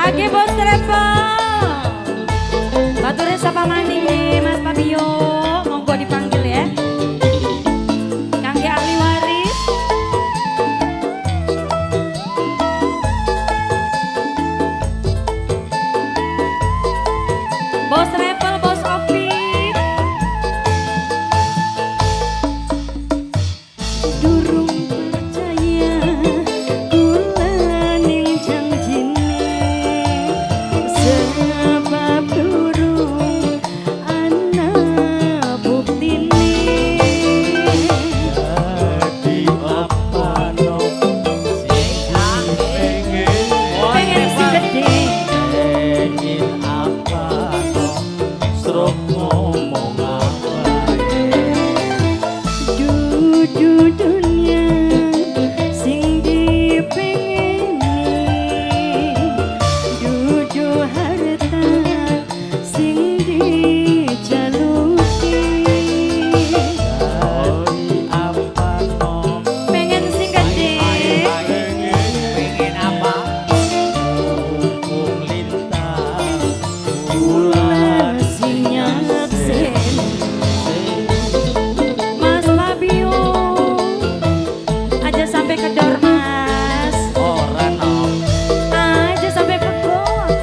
Age bos travel. Baturnya sapa maning nih Mas Fabio. Monggo dipanggil ya. Kangge ahli waris. Bos travel, bos Opik. Durung percaya kula ning janjine sebab durung ana buktine. Jadi apa no Pengen si gede. pengen apa no stroke ngomong apa Dudu dunia sing dipengeni, dudu harta sing dijaluki. Jadi apa no Pengen sing gede. pengen apa mumpung lintang bulan Sinyak sen Mas Fabio aja sampai ke dor Mas, ora no aja sampai ke got.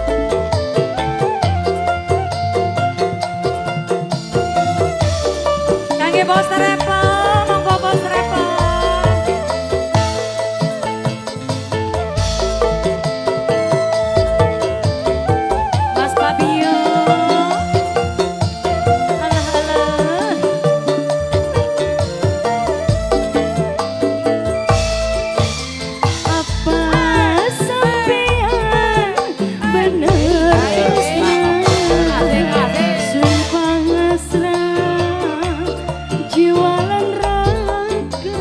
Kangge bos travel, monggo bos travel. Mas Fabio, alah alah. Apa sampean bener sumpah ngasrah jiwa lan raga.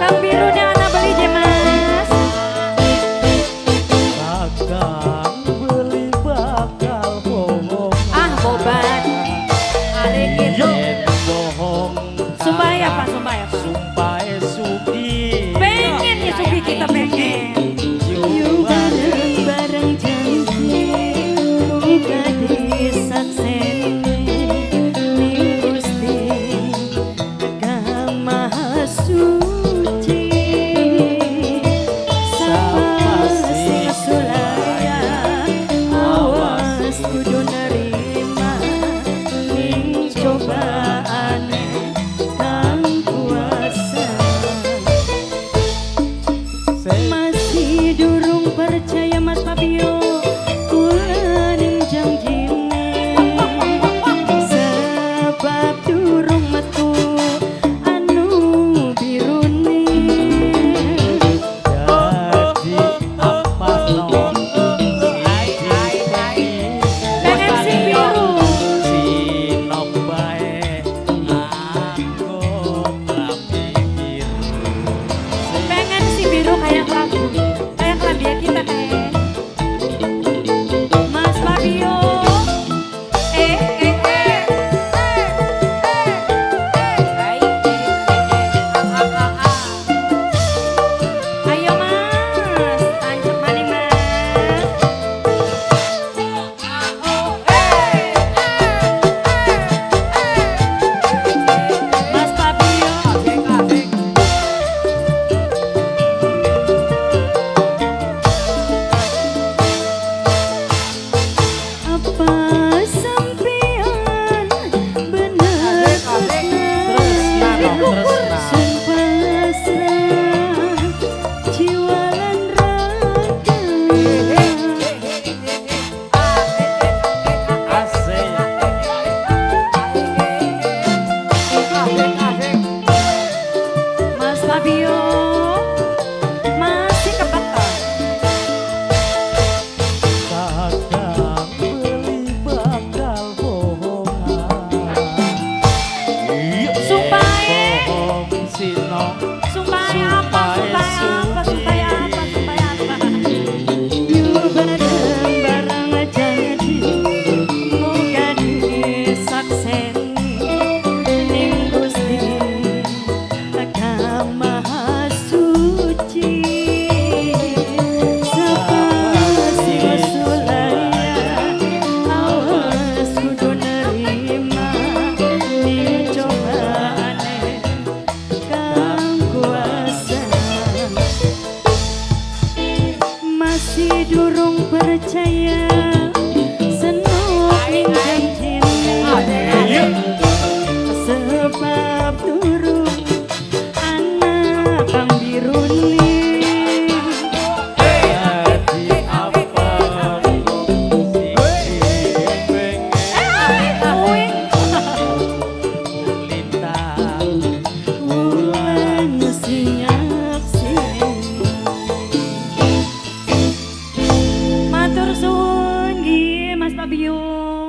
Kang Birune ana beli je Mas. bakal beli bakal bohong Ah bobat. Arek itu. yen bohong Sumpah ya Pak, sumpah ya Pak. sumpah sugi Pengen ya Sugi kita pengen. Yuk bareng-bareng janji muka disakseni ning Gusti Kang Maha Suci. Sapa sing sulaya awas kudu nerima ning cobaan Kang kuasa. Masih durung percaya Mas Fabio kula ning janjine sebab durung metu anu birune. jadi apa no Pengen sing biru. sinop bae anggo klambi biru Pengen si biru kayak lagu, kayak kelambi kita kayak. Mas Fabio. Ayo Mas, tancap maning Mas. durung percaya senuk ning janjine sebab durung anak kang biruni Jadi apa si pengen lintang wulan sinyak matur suwun nggih Mas Fabio.